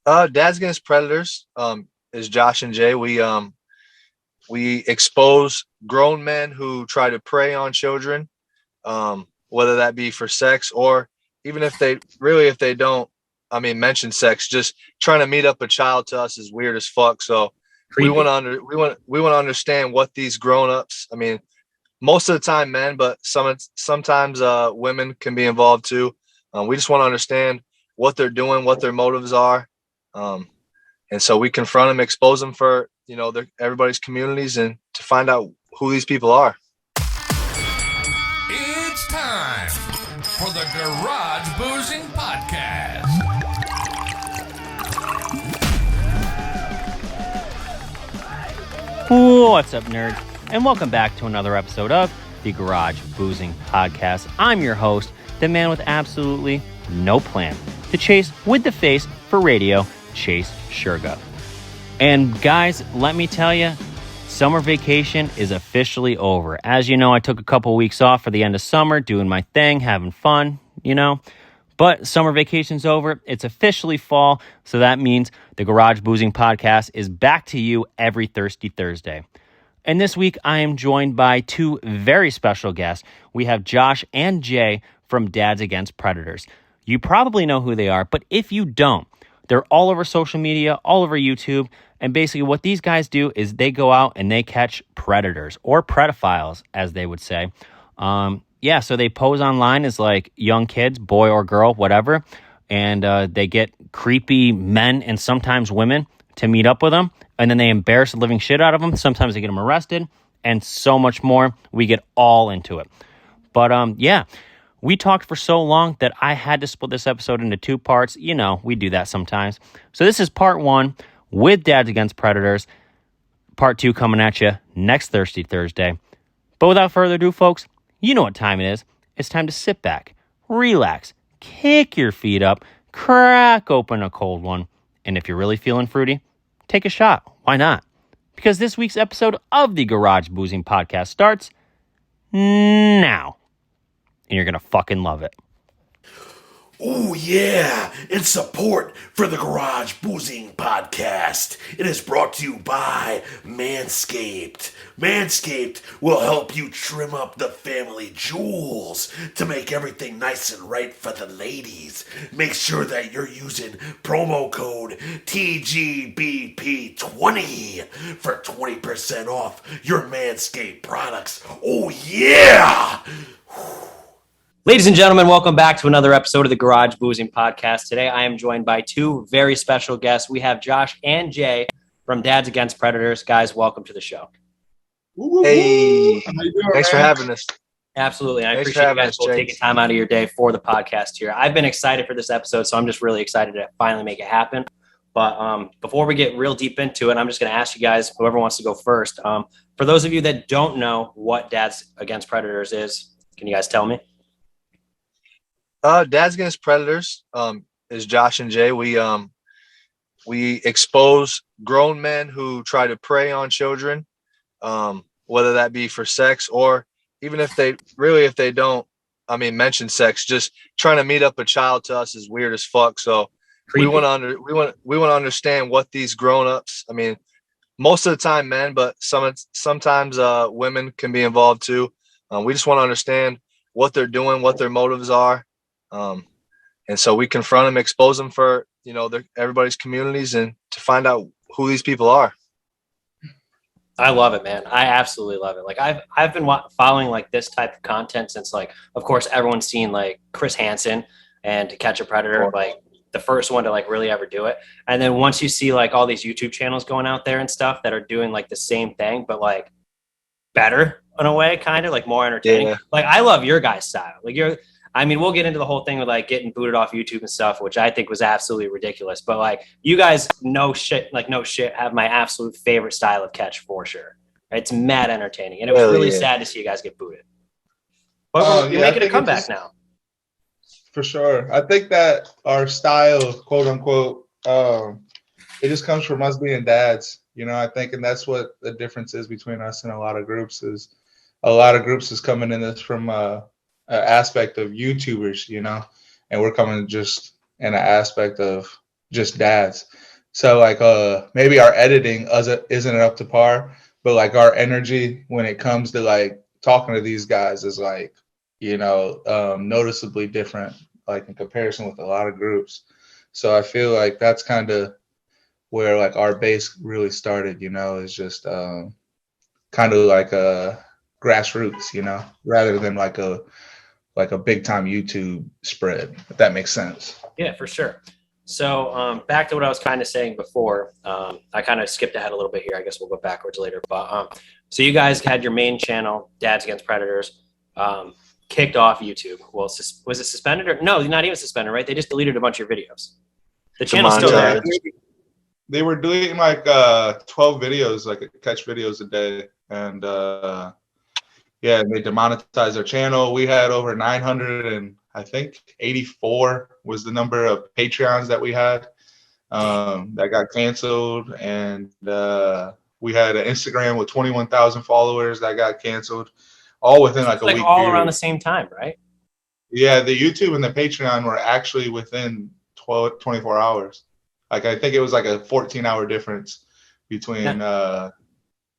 Dads Against Predators is Josh and Jay. We expose grown men who try to prey on children, whether that be for sex or even if they don't, mention sex. Just trying to meet up a child to us is weird as fuck. So we Creepy. want to we want to understand what these grown ups. Most of the time men, but sometimes women can be involved too. We just want to understand what they're doing, what their motives are. And so we confront them, expose them for, everybody's communities and to find out who these people are. It's time for the Garage Boozing Podcast. What's up, nerds? And welcome back to another episode of the Garage Boozing Podcast. I'm your host, the man with absolutely no plan to chase with the face for radio, Chase Sherga. And guys, let me tell you, summer vacation is officially over. As you know, I took a couple weeks off for the end of summer, doing my thing, having fun, But summer vacation's over. It's officially fall, so that means the Garage Boozing Podcast is back to you every Thirsty Thursday. And this week, I am joined by two very special guests. We have Josh and Jay from Dads Against Predators. You probably know who they are, but if you don't, they're all over social media, all over YouTube, and basically what these guys do is they go out and they catch predators, or pedophiles, as they would say. So they pose online as like young kids, boy or girl, whatever, and they get creepy men and sometimes women to meet up with them, and then they embarrass the living shit out of them. Sometimes they get them arrested, and so much more. We get all into it. But we talked for so long that I had to split this episode into two parts. We do that sometimes. So this is part one with Dads Against Predators. Part two coming at you next Thirsty Thursday. But without further ado, folks, you know what time it is. It's time to sit back, relax, kick your feet up, crack open a cold one, and if you're really feeling fruity, take a shot. Why not? Because this week's episode of the Garage Boozing Podcast starts now. And you're going to fucking love it. Oh yeah, in support for the Garage Boozing Podcast, it is brought to you by Manscaped. Manscaped will help you trim up the family jewels to make everything nice and right for the ladies. Make sure that you're using promo code TGBP20 for 20% off your Manscaped products. Oh yeah! Ladies and gentlemen, welcome back to another episode of the Garage Boozing Podcast. Today, I am joined by two very special guests. We have Josh and Jay from Dads Against Predators. Guys, welcome to the show. Hey, thanks for having us. Absolutely. I appreciate you guys both taking time out of your day for the podcast here. I've been excited for this episode, so I'm just really excited to finally make it happen. But before we get real deep into it, I'm just going to ask you guys, whoever wants to go first. For those of you that don't know what Dads Against Predators is, can you guys tell me? Dads Against Predators is Josh and Jay. We expose grown men who try to prey on children, whether that be for sex or even if they don't, mention sex. Just trying to meet up a child to us is weird as fuck. So Creepy. we want to understand what these grown ups. Most of the time men, but sometimes women can be involved too. We just want to understand what they're doing, what their motives are. And so we confront them, expose them for, everybody's communities and to find out who these people are. I love it, man. I absolutely love it. Like I've been following like this type of content since of course, everyone's seen like Chris Hansen and To Catch a Predator, like the first one to like really ever do it. And then once you see like all these YouTube channels going out there and stuff that are doing like the same thing, but like better in a way, kind of like more entertaining. Yeah. Like I love your guys' style. Like we'll get into the whole thing with like getting booted off YouTube and stuff, which I think was absolutely ridiculous. But like you guys, no shit, have my absolute favorite style of catch for sure. It's mad entertaining. And it was really sad to see you guys get booted. But you're making a comeback now. For sure. I think that our style, quote unquote, it just comes from us being dads. I think, and that's what the difference is between us and a lot of groups is coming in this from aspect of YouTubers, and we're coming just in an aspect of just dads. So like maybe our editing isn't up to par, but like our energy when it comes to like talking to these guys is like, noticeably different, like in comparison with a lot of groups. So I feel like that's kind of where like our base really started, is just kind of like a grassroots, rather than like a big time YouTube spread, if that makes sense. Yeah, for sure. So back to what I was kind of saying before. I kind of skipped ahead a little bit here. I guess we'll go backwards later. But so you guys had your main channel, Dads Against Predators, kicked off YouTube. Well, was it suspended or no? Not even suspended, right? They just deleted a bunch of your videos. The channel's still there. They were doing like 12 videos, like catch videos a day, and yeah, they demonetized their channel. We had over 900 and I think 84 was the number of Patreons that we had that got canceled, and we had an Instagram with 21,000 followers that got canceled, all within like a week. All period. around the same time, right? Yeah, the YouTube and the Patreon were actually within 24 hours. Like I think it was like a 14-hour difference between the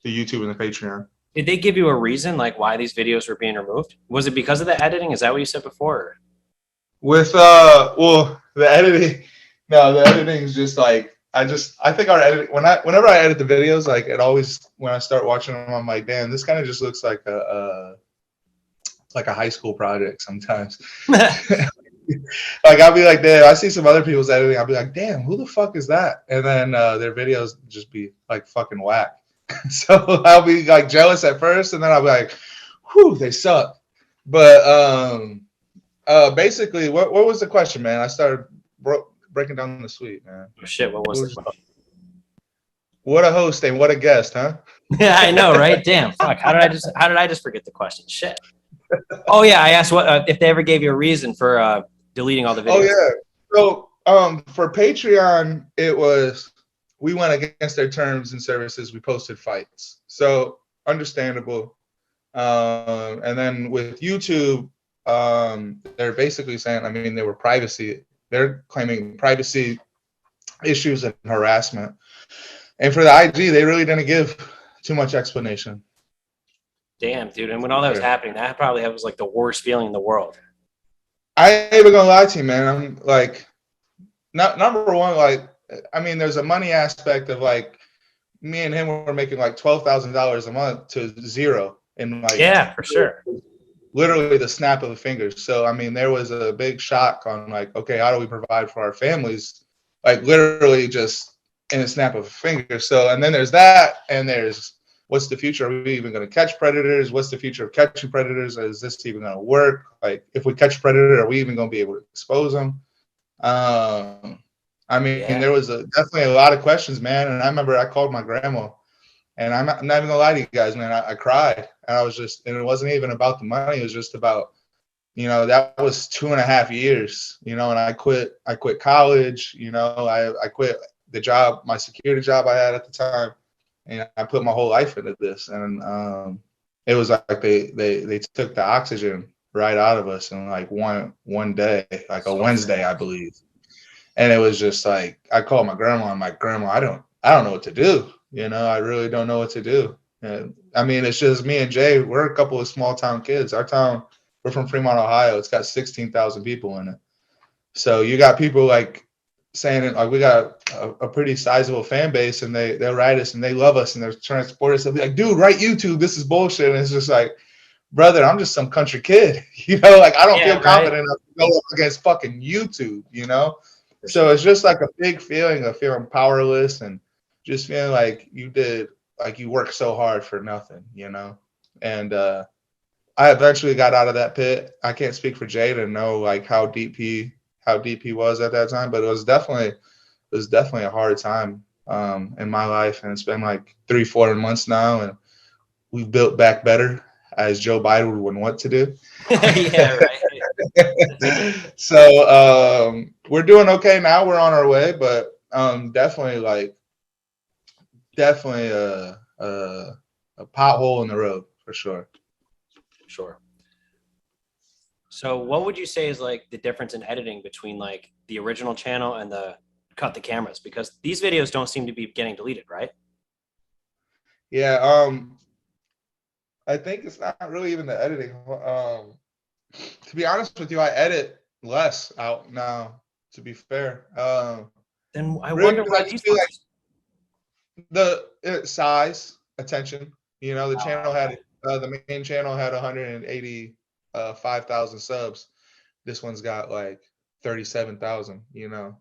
YouTube and the Patreon. Did they give you a reason like why these videos were being removed? Was it because of the editing? Is that what you said before? With well, the editing, no, the editing is just like I think our editing whenever I edit the videos, like it always when I start watching them, I'm like, damn, this kind of just looks like a high school project sometimes. Like I'll be like, damn, I see some other people's editing, I'll be like, damn, who the fuck is that? And then their videos just be like fucking whack. So I'll be like jealous at first, and then I'll be like, whew, they suck. But basically, what was the question, man? I started breaking down the suite, man. Oh, shit, what was the question? What a host and what a guest, huh? Yeah, I know, right? Damn, fuck. How did I just forget the question? Shit. Oh yeah, I asked what if they ever gave you a reason for deleting all the videos. Oh yeah. So for Patreon, it was we went against their terms and services. We posted fights, so understandable. And then with YouTube, they're basically saying, I mean, they're claiming privacy issues and harassment. And for the IG, they really didn't give too much explanation. Damn, dude. And when all that was happening, that probably was like the worst feeling in the world. I ain't even gonna lie to you, man. I'm like, number one, like, I mean, there's a money aspect of like, me and him were making like $12,000 a month to zero. And like, yeah, for sure. Literally the snap of a finger. So, I mean, there was a big shock on like, okay, how do we provide for our families? Like literally just in a snap of a finger. So, and then there's that, and there's what's the future? Are we even going to catch predators? What's the future of catching predators? Is this even going to work? Like, if we catch a predator, are we even going to be able to expose them? I mean, there was definitely a lot of questions, man. And I remember I called my grandma, and I'm not even going to lie to you guys, man. I cried, and and it wasn't even about the money. It was just about, that was 2.5 years, and I quit college, I quit the job, my security job I had at the time. And I put my whole life into this, and it was like they took the oxygen right out of us in like one day, like a Wednesday, I believe. And it was just like I called my grandma. I'm like, Grandma, I don't know what to do. I really don't know what to do. And, I mean, it's just me and Jay. We're a couple of small town kids. Our town, we're from Fremont, Ohio. It's got 16,000 people in it. So you got people like saying it like we got a pretty sizable fan base, and they'll write us and they love us and they're trying to support us. They'll be like, dude, write YouTube, this is bullshit. And it's just like, brother, I'm just some country kid, like I don't feel confident enough to go up against fucking YouTube, So it's just like a big feeling of feeling powerless and just feeling like you worked so hard for nothing, And I eventually got out of that pit. I can't speak for Jay to know like how deep he was at that time, but it was definitely a hard time in my life, and it's been like 3-4 months now, and we've built back better, as Joe Biden would want to do. Yeah, right. So we're doing okay now. We're on our way, but definitely a pothole in the road for sure. Sure. So what would you say is like the difference in editing between like the original channel and the cut the cameras? Because these videos don't seem to be getting deleted, right? Yeah. I think it's not really even the editing. To be honest with you, I edit less out now, to be fair. Then I Really, wonder 'cause why I just these feel ones. like the size, attention. You know, the channel had the main channel had 185,000 subs. This one's got like 37,000. You know,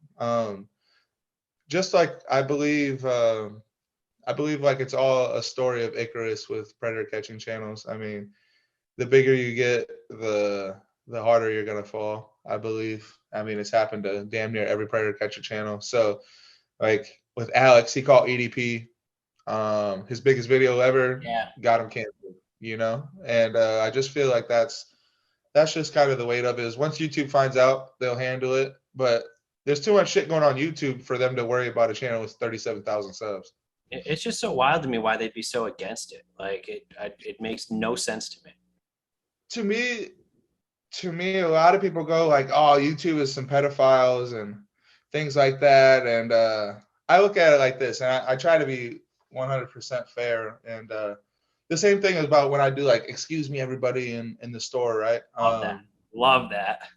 just like I believe like it's all a story of Icarus with predator catching channels. I mean, the bigger you get, the harder you're gonna fall, I believe. I mean, it's happened to damn near every predator catcher channel. So, like with Alex, he caught EDP. His biggest video ever got him canceled. You know, and I just feel like that's just kind of the weight of it. Is once YouTube finds out, they'll handle it. But there's too much shit going on YouTube for them to worry about a channel with 37,000 subs. It's just so wild to me why they'd be so against it. Like it makes no sense to me. To me, a lot of people go like, "Oh, YouTube is some pedophiles and things like that." And I look at it like this, and I try to be 100% fair. And the same thing about when I do like, "Excuse me, everybody," in the store, right? Love that.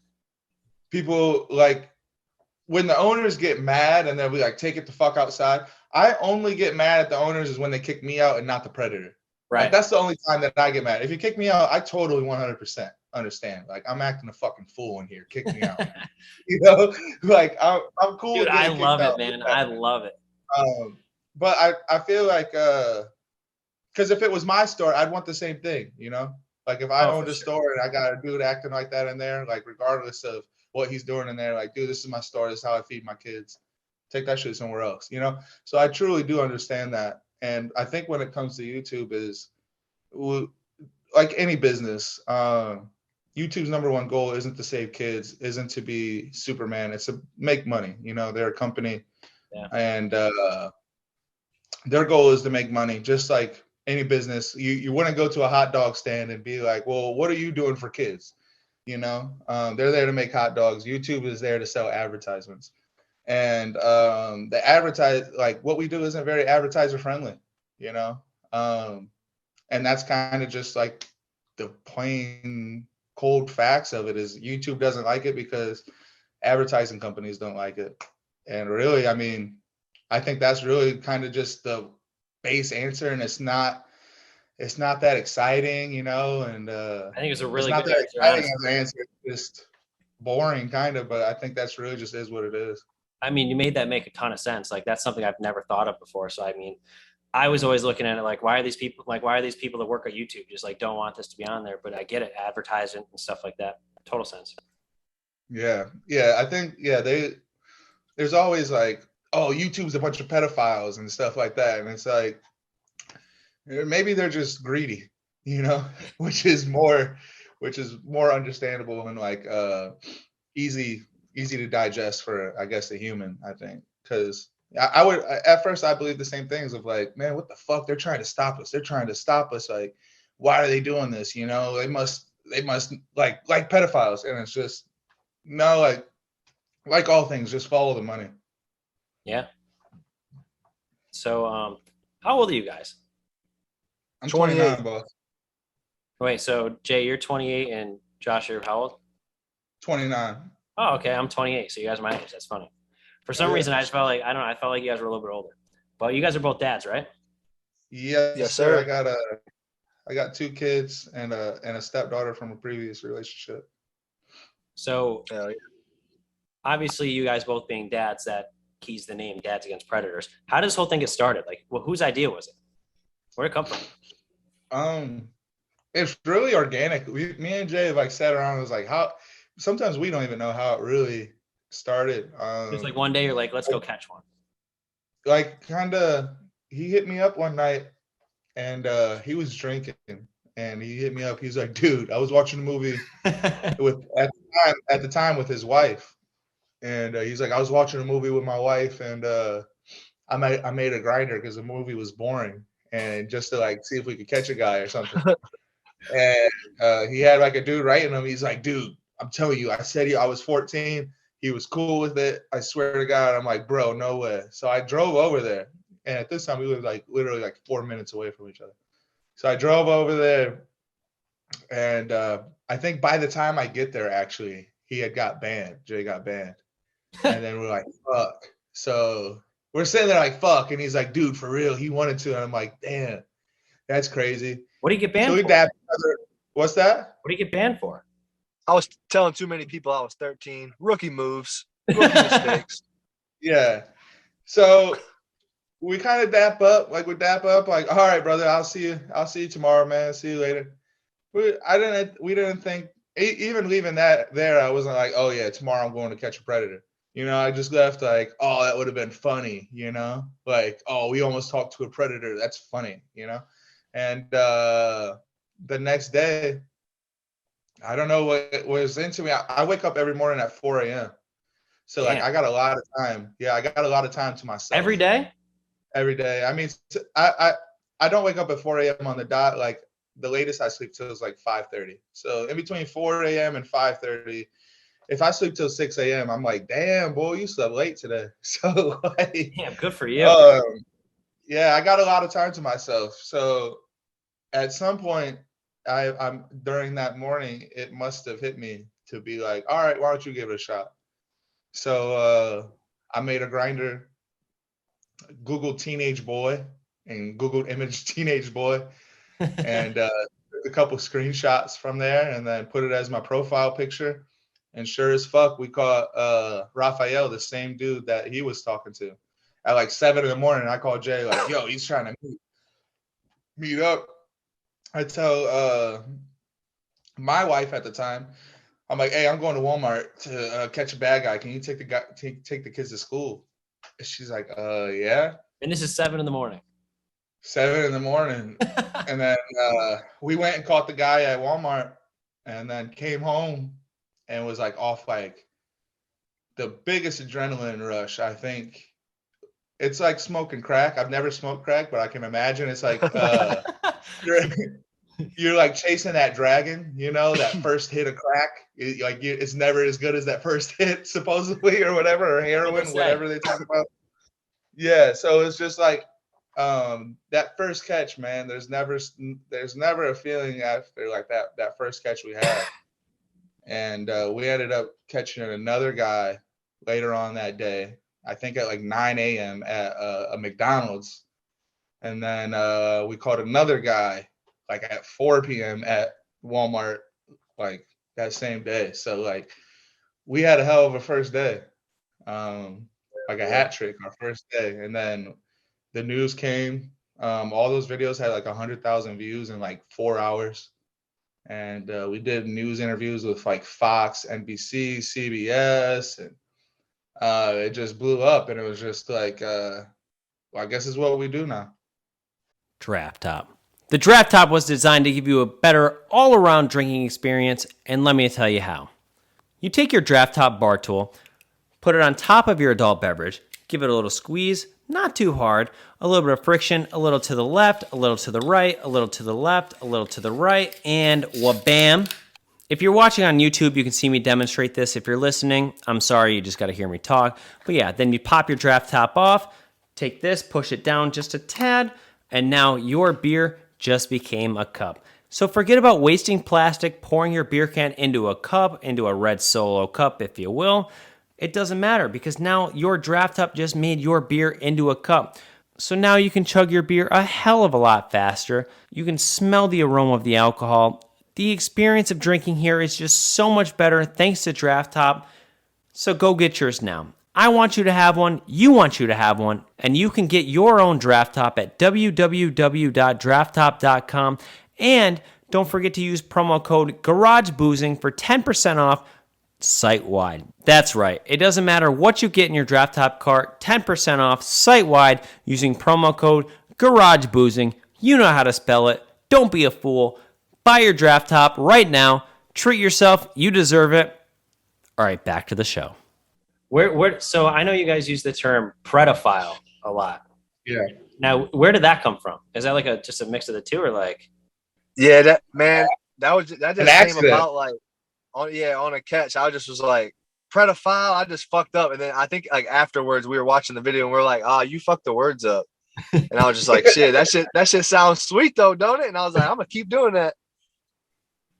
People like when the owners get mad and they'll be like, "Take it the fuck outside." I only get mad at the owners is when they kick me out and not the predator. Right. Like, that's the only time that I get mad. If you kick me out, I totally 100% understand. Like, I'm acting a fucking fool in here. Kick me out. You know, like I'm cool. Dude, with I getting love kicked it, out. man. I love it. But I feel like because if it was my store, I'd want the same thing. You know, like if I owned a store and I got a dude acting like that in there, like regardless of what he's doing in there, like, dude, this is my store. This is how I feed my kids. Take that shit somewhere else. You know. So I truly do understand that. And I think when it comes to YouTube is like any business, YouTube's number one goal isn't to save kids, isn't to be Superman. It's to make money. You know, they're a company and their goal is to make money. Just like any business, you wouldn't go to a hot dog stand and be like, well, what are you doing for kids? You know, they're there to make hot dogs. YouTube is there to sell advertisements. And the like what we do isn't very advertiser friendly, you know? And that's kind of just like the plain cold facts of it is YouTube doesn't like it because advertising companies don't like it. And really, I mean, I think that's really kind of just the base answer. And it's not that exciting, you know? And I think it's a really good answer. Exciting as an answer. It's just boring kind of, but I think that's really just is what it is. I mean, you made that make a ton of sense. Like that's something I've never thought of before. So I mean, I was always looking at it like, why are these people that work at YouTube just like don't want this to be on there? But I get it, advertising and stuff like that. Total sense. Yeah. I think there's always like, oh, YouTube's a bunch of pedophiles and stuff like that, and it's like maybe they're just greedy, you know, which is more understandable and like easy to digest for, I guess, a human, I think. Because I would, at first, I believe the same things of like, man, what the fuck? They're trying to stop us. They're trying to stop us. Like, why are they doing this? You know, they must like pedophiles. And it's just, no, like all things, just follow the money. Yeah. So, how old are you guys? I'm 29, boss. Wait, so Jay, you're 28 and Josh, you're how old? 29. Oh, okay. I'm 28. So you guys are my age. That's funny. For some reason, I just felt like, I don't know, I felt like you guys were a little bit older. But you guys are both dads, right? Yes, sir. I got 2 kids and a stepdaughter from a previous relationship. So obviously you guys both being dads, that keys the name Dads Against Predators. How did this whole thing get started? Like, well, whose idea was it? Where'd it come from? It's really organic. Me and Jay have like sat around and was like, how sometimes we don't even know how it really started. Just like one day you're like, let's go catch one. Like he hit me up one night and he was drinking and he hit me up. He's like, dude, I was watching a movie at the time with his wife. And he's like, I was watching a movie with my wife and I made a grinder because the movie was boring and just to like see if we could catch a guy or something. And he had like a dude writing him. He's like, dude, I'm telling you, I said I was 14. He was cool with it. I swear to God, I'm like, bro, no way. So I drove over there. And at this time, we lived like literally like 4 minutes away from each other. So I drove over there. And I think by the time I get there, actually, he had got banned. Jay got banned. And then we're like, fuck. So we're sitting there like, fuck. And he's like, dude, for real, he wanted to. And I'm like, damn, that's crazy. What do you get banned So we for? dabbed each other. What's that? What do you get banned for? I was telling too many people I was 13. Rookie moves, rookie mistakes. Yeah. So we kind of dap up, like all right, brother, I'll see you tomorrow, man. See you later. We didn't think, even leaving that there, I wasn't like, oh yeah, tomorrow I'm going to catch a predator. You know, I just left like, oh, that would have been funny, you know? Like, oh, we almost talked to a predator. That's funny, you know? And the next day, I don't know what was into me. I wake up every morning at 4 a.m. So like, I got a lot of time. Yeah, I got a lot of time to myself. Every day? Every day. I mean, I don't wake up at 4 a.m. on the dot. Like the latest I sleep till is like 5:30. So in between 4 a.m. and 5:30, if I sleep till 6 a.m., I'm like, damn, boy, you slept late today. So like, Damn, good for you. yeah, I got a lot of time to myself. So at some point, I'm during that morning, it must have hit me to be like, all right, why don't you give it a shot? So I made a grinder, Googled teenage boy and Googled image teenage boy, and took a couple screenshots from there and then put it as my profile picture. And sure as fuck, we caught Raphael, the same dude that he was talking to. At like 7 in the morning, I called Jay like, yo, he's trying to meet up. I tell my wife at the time, I'm like, hey, I'm going to Walmart to catch a bad guy. Can you take the kids to school? And she's like, yeah. And this is 7 in the morning. 7 in the morning. And then we went and caught the guy at Walmart and then came home and was like off like the biggest adrenaline rush, I think. It's like smoking crack. I've never smoked crack, but I can imagine it's like you're like chasing that dragon, you know, that first hit of crack. It's never as good as that first hit, supposedly, or whatever, or heroin, whatever they talk about. Yeah, so it's just like that first catch, man. There's never a feeling after like that first catch we had. And we ended up catching another guy later on that day, I think at like 9 a.m. at a McDonald's. And then we caught another guy like at 4 p.m. at Walmart, like that same day. So like we had a hell of a first day, like a hat trick our first day. And then the news came. All those videos had like 100,000 views in like 4 hours. And we did news interviews with like Fox, NBC, CBS, and it just blew up. And it was just like, well, I guess it's what we do now. Draft Top. The Draft Top was designed to give you a better all-around drinking experience, and let me tell you how. You take your Draft Top bar tool, put it on top of your adult beverage, give it a little squeeze, not too hard, a little bit of friction, a little to the left, a little to the right, a little to the left, a little to the right, and wha-bam. If you're watching on YouTube, you can see me demonstrate this. If you're listening, I'm sorry, you just got to hear me talk. But yeah, then you pop your Draft Top off, take this, push it down just a tad, and now your beer just became a cup. So forget about wasting plastic, pouring your beer can into a cup, into a red Solo cup, if you will. It doesn't matter because now your Draft Top just made your beer into a cup. So now you can chug your beer a hell of a lot faster. You can smell the aroma of the alcohol. The experience of drinking here is just so much better thanks to Draft Top. So go get yours now. I want you to have one, you want you to have one, and you can get your own Draft Top at www.drafttop.com. And don't forget to use promo code GarageBoozing for 10% off site-wide. That's right. It doesn't matter what you get in your Draft Top cart, 10% off site-wide using promo code GarageBoozing. You know how to spell it. Don't be a fool. Buy your Draft Top right now. Treat yourself. You deserve it. All right, back to the show. So I know you guys use the term predophile a lot. Yeah. Now, where did that come from? Is that like just a mix of the two, or like? Yeah, that just came accident. about like on a catch. I just was like, pedophile. I just fucked up. And then I think like afterwards we were watching the video and we are like, oh, you fucked the words up. And I was just like, shit, that shit sounds sweet though, don't it? And I was like, I'm gonna keep doing that.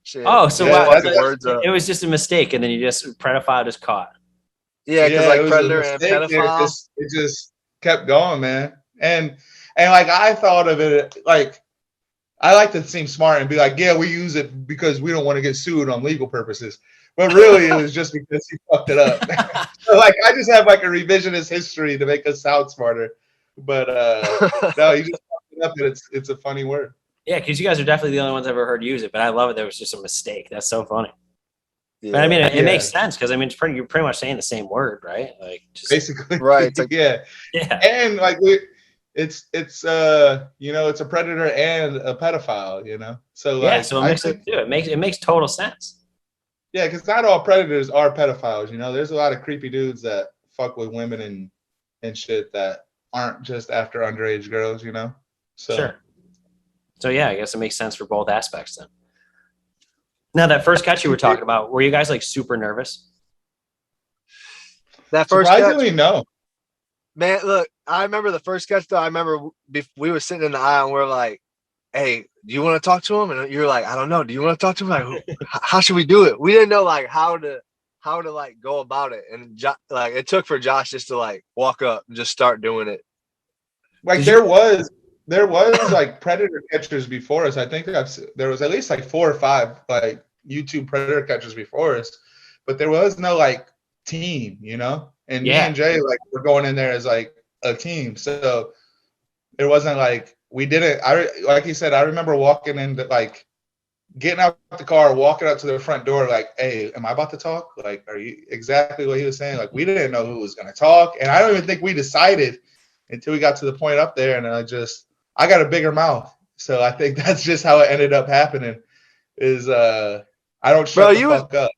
Shit. Oh, so Yeah, what? fucking words up. It was just a mistake, and then you just pedophile just caught. Yeah, because like it was predator a and mistake. pedophile. It just kept going, man. And like I thought of it like I like to seem smart and be like, yeah, we use it because we don't want to get sued on legal purposes. But really, it was just because he fucked it up. So, like, I just have like a revisionist history to make us sound smarter. But no, you just fucked it up, and it's a funny word. Yeah, because you guys are definitely the only ones I've ever heard use it. But I love it. There was just a mistake. That's so funny. Yeah. But I mean, it makes sense because I mean, you're pretty much saying the same word, right? Like, just, Basically, right? It's like, yeah. And like it's it's a predator and a pedophile, So like, yeah, so it makes total sense. Yeah, because not all predators are pedophiles. There's a lot of creepy dudes that fuck with women and shit that aren't just after underage girls. So sure. So yeah, I guess it makes sense for both aspects then. Now that first catch you were talking about, were you guys like super nervous? That first surprisingly, catch, no. Man, look, I remember the first catch though. I remember we were sitting in the aisle and we're like, hey, do you want to talk to him? And you're like, I don't know. Do you want to talk to him? Like, how should we do it? We didn't know like how to like go about it. And like it took for Josh just to like walk up and just start doing it. Like there was like predator catchers before us. I think there was at least like 4 or 5 like YouTube predator catchers before us, but there was no like team, And me and Jay like were going in there as like a team, so it wasn't like we didn't. Like you said, I remember walking into like getting out the car, walking out to the front door, like, hey, am I about to talk? Like, are you exactly what he was saying? Like, we didn't know who was going to talk, and I don't even think we decided until we got to the point up there, and I got a bigger mouth, so I think that's just how it ended up happening. Is I don't shut the fuck up.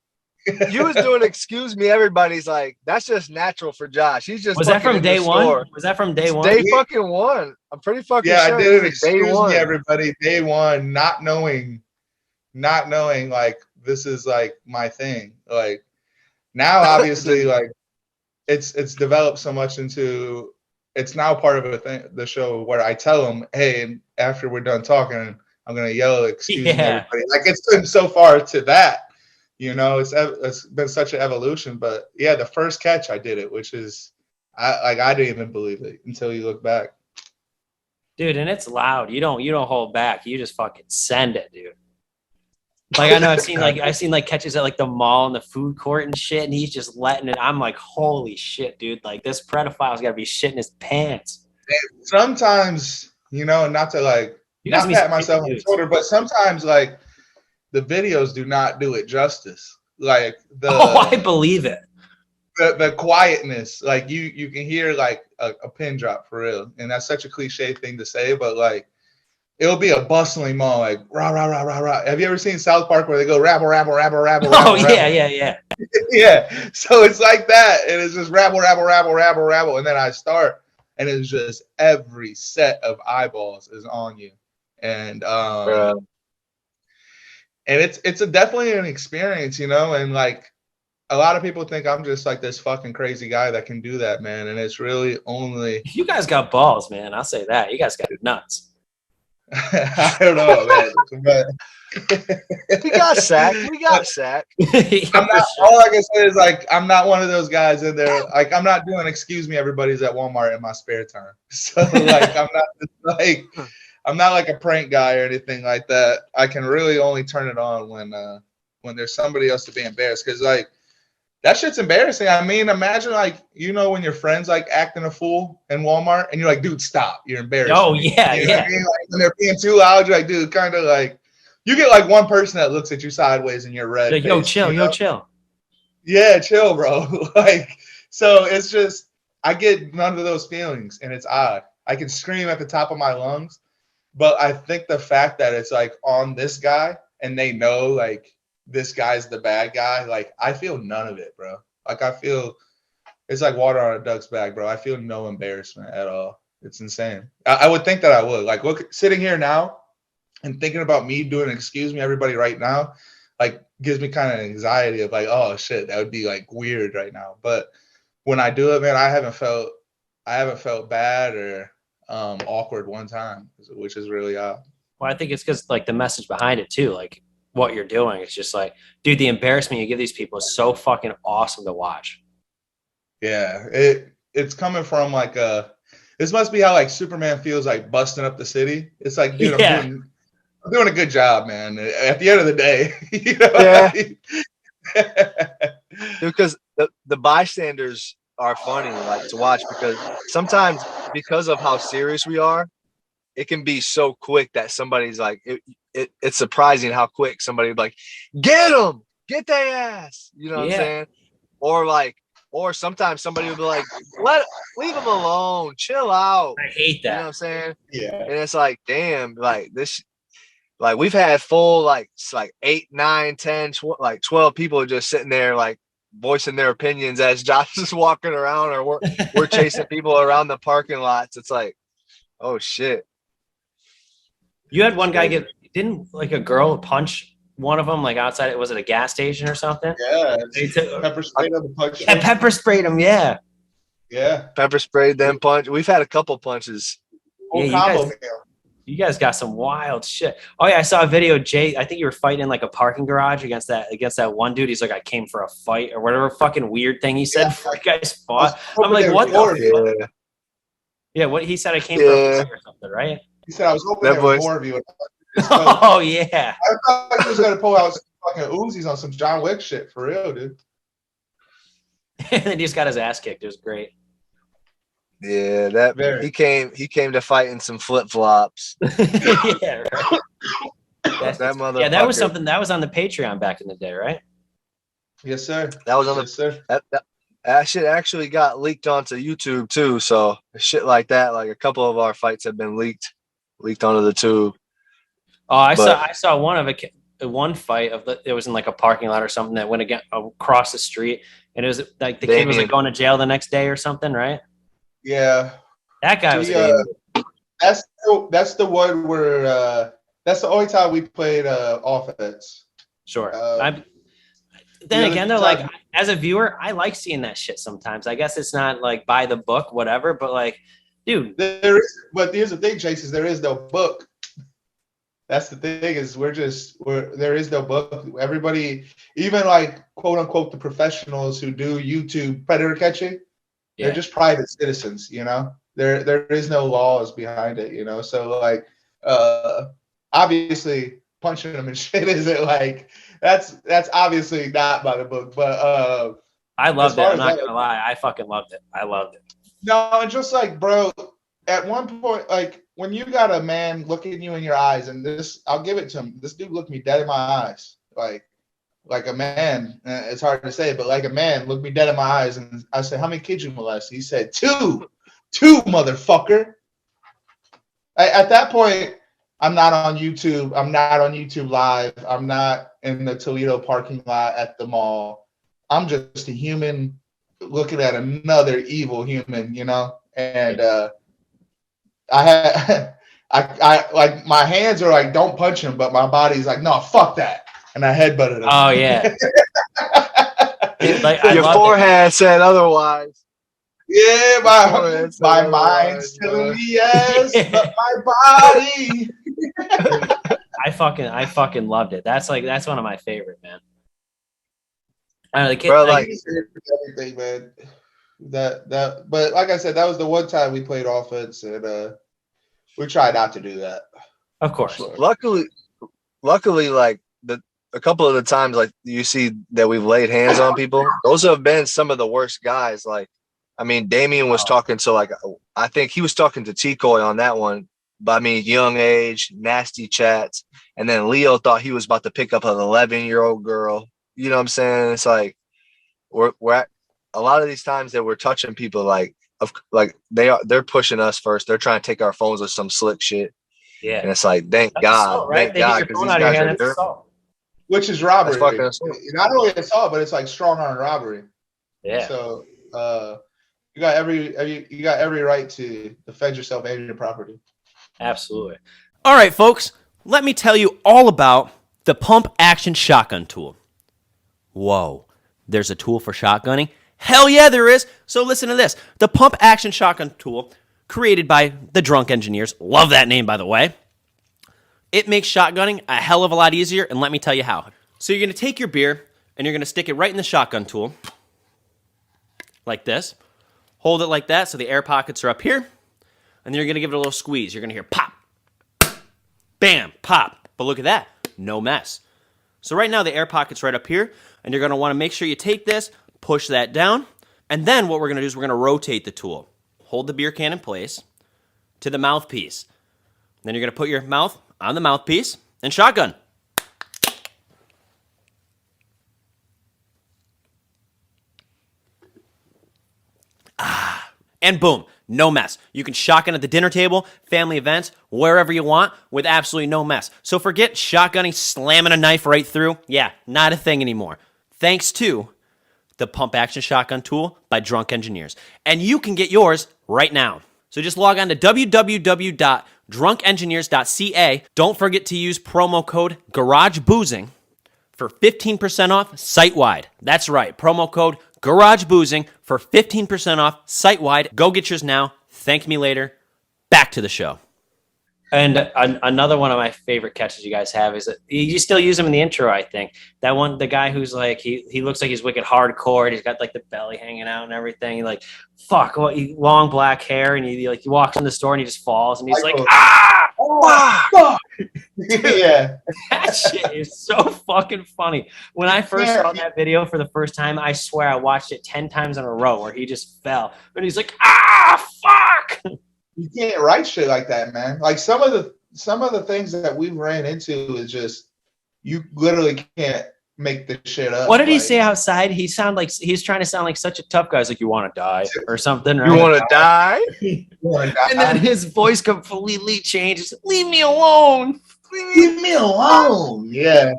You was doing excuse me, everybody's like, that's just natural for Josh. He's just was that from day one? Was that from day one? Day fucking one. I'm pretty fucking sure. I did it. Excuse me, everybody. Day one, not knowing like this is like my thing. Like now, obviously, like it's developed so much into it's now part of the show where I tell them, hey, and after we're done talking, I'm gonna yell, excuse me, everybody. Like it's been so far to that. It's been such an evolution, but yeah, the first catch I did it, which is I didn't even believe it until you look back. Dude, and it's loud. You don't hold back. You just fucking send it, dude. Like I know I've seen catches at like the mall and the food court and shit, and he's just letting it. I'm like, holy shit, dude! Like this pedophile's got to be shitting his pants. And sometimes, not to like not pat myself on the shoulder, but sometimes like the videos do not do it justice. Like I believe it. The quietness, like you can hear like a pin drop for real, and that's such a cliche thing to say, but like it'll be a bustling mall, like rah rah rah rah rah. Have you ever seen South Park where they go rabble rabble rabble rabble? Oh rabble, yeah. Yeah. So it's like that, and it's just rabble rabble rabble rabble rabble, and then I start, and it's just every set of eyeballs is on you, and and it's definitely an experience, and like a lot of people think I'm just like this fucking crazy guy that can do that, man, and it's really only you guys got balls, man. I'll say that. You guys got nuts. I don't know, man. But we got sacked. I'm not. All I can say is like I'm not one of those guys in there. Like I'm not doing excuse me everybody's at Walmart in my spare time. So like I'm not like a prank guy or anything like that. I can really only turn it on when there's somebody else to be embarrassed, because like that shit's embarrassing. I mean, imagine like when your friends like acting a fool in Walmart and you're like, dude, stop. You're embarrassed. Oh yeah, you know what I mean? Like when they're being too loud, you're like, dude, kind of like you get like one person that looks at you sideways and you're red. Like, yo, chill. Yeah, chill, bro. Like so it's just I get none of those feelings, and it's odd. I can scream at the top of my lungs, but I think the fact that it's like on this guy and they know like this guy's the bad guy, like I feel none of it, bro. Like I feel it's like water on a duck's back, bro. I feel no embarrassment at all. It's insane. I would think that I would. Like sitting here now and thinking about me doing excuse me everybody right now, like gives me kind of anxiety of like, oh shit, that would be like weird right now. But when I do it, man, I haven't felt bad or awkward one time, which is really odd. Well, I think it's because like the message behind it too, like what you're doing. It's just like, dude, the embarrassment you give these people is so fucking awesome to watch. Yeah, it's coming from like this must be how like Superman feels like busting up the city. It's like, dude, Yeah. I'm doing a good job, man. At the end of the day, you know. Yeah. Because the bystanders are funny like to watch, because sometimes because of how serious we are, it can be so quick that somebody's like it's surprising how quick somebody would like get them, get their ass, you know what I'm saying? Or sometimes somebody would be like, leave them alone, chill out. I hate that. You know what I'm saying? Yeah. And it's like, damn, like this, like we've had full like 8, 9, 10, 12 people just sitting there like voicing their opinions as Josh is walking around, or we're chasing people around the parking lots. It's like, oh shit. You had one guy didn't like a girl punch one of them like outside? Was it a gas station or something? Yeah. Pepper sprayed him. Yeah, pepper sprayed him. Yeah. Yeah. Pepper sprayed, then punch. We've had a couple punches. Yeah, you guys got some wild shit. Oh yeah, I saw a video. Jay, I think you were fighting in like a parking garage against that one dude. He's like, I came for a fight or whatever fucking weird thing he said. Yeah. You guys fought. I'm like, what the fuck? Yeah, what he said, I came for a fight or something, right? He said I was hoping there was more of you. Oh yeah. I thought he was gonna pull out some fucking Uzis on some John Wick shit for real, dude. And then he just got his ass kicked. It was great. Yeah, he came to fight in some flip flops. Yeah, right. That motherfucker. Yeah, that was something that was on the Patreon back in the day, right? Yes, sir. That was on the sir. That shit actually got leaked onto YouTube too. So shit like that, like a couple of our fights have been leaked onto the tube. Oh, I saw one fight it was in like a parking lot or something that went across the street, and it was like the kid was like going to jail the next day or something, right? Yeah, that guy was. That's the one where that's the only time we played offense. Sure. Then again, though, like as a viewer, I like seeing that shit sometimes. I guess it's not like by the book, whatever, but like, dude. But here's the thing, Chase, is there is no book. That's the thing is there is no book. Everybody, even like quote unquote the professionals who do YouTube predator catching, they're just private citizens, you know. There is no laws behind it, you know. So like obviously punching them and shit isn't like that's obviously not by the book. But I loved it. I'm not gonna lie, I fucking loved it. I loved it. No, and just like bro, at one point, like when you got a man looking you in your eyes, and I'll give it to him. This dude looked me dead in my eyes, like a man. It's hard to say, but like a man looked me dead in my eyes, and I said, "How many kids you molest?" He said, two, motherfucker. At that point, I'm not on YouTube. I'm not on YouTube Live. I'm not in the Toledo parking lot at the mall. I'm just a human looking at another evil human, you know, and I like my hands are like, don't punch him, but my body's like, no, fuck that. And I headbutted him. Oh, yeah. Your forehead said otherwise. Yeah, my mind's telling me yes, but my body. I fucking loved it. That's one of my favorite, man. I don't know, Bro, like everything, man. But like I said, that was the one time we played offense, and we tried not to do that. Of course. Luckily, like a couple of the times, like you see that we've laid hands on people, those have been some of the worst guys. Like, I mean, Damien was talking to I think he was talking to T-Coy on that one. But I mean, young age, nasty chats, and then Leo thought he was about to pick up an 11-year-old girl. You know what I'm saying? It's like we're at a lot of these times that we're touching people, like they're pushing us first. They're trying to take our phones with some slick shit. Yeah, and it's like, thank God, thank God, because these guys are dirty. Which is robbery. Not only assault, but it's like strong arm robbery. Yeah. So you got every right to defend yourself and your property. Absolutely. All right, folks, let me tell you all about The pump action shotgun tool. Whoa, there's a tool for shotgunning? Hell yeah, there is. So listen to this. The pump action shotgun tool, created by the Drunk Engineers. Love that name, by the way. It makes shotgunning a hell of a lot easier, and let me tell you how. So you're going to take your beer, and you're going to stick it right in the shotgun tool, like this. Hold it like that so the air pockets are up here, and then you're going to give it a little squeeze. You're going to hear pop, bam, pop. But look at that. No mess. So right now the air pocket's right up here, and you're going to want to make sure you take this, push that down, and then what we're going to do is we're going to rotate the tool. Hold the beer can in place to the mouthpiece. Then you're going to put your mouth on the mouthpiece and shotgun. And boom, no mess. You can shotgun at the dinner table, family events, wherever you want with absolutely no mess. So forget shotgunning, slamming a knife right through. Yeah, not a thing anymore. Thanks to the pump action shotgun tool by Drunk Engineers. And you can get yours right now. So just log on to www.drunkengineers.ca. Don't forget to use promo code GarageBoozing for 15% off site-wide. That's right, promo code GarageBoozing for 15% off site-wide. Go get yours now. Thank me later. Back to the show. And another one of my favorite catches you guys have is that you still use him in the intro, I think. That one, the guy who's like, he looks like he's wicked hardcore. And he's got like the belly hanging out and everything. He like, fuck, long black hair. And he walks in the store and he just falls. And he's like, fuck. Yeah. That shit is so fucking funny. When I first saw that video for the first time, I swear I watched it 10 times in a row where he just fell. And he's like, fuck. You can't write shit like that, man. Like some of the things that we've ran into is just you literally can't make the shit up. What did he say outside? He's trying to sound like such a tough guy. He's like, you want to die or something? Right? You want to die? And then his voice completely changes. Leave me alone. Leave me alone. Yeah,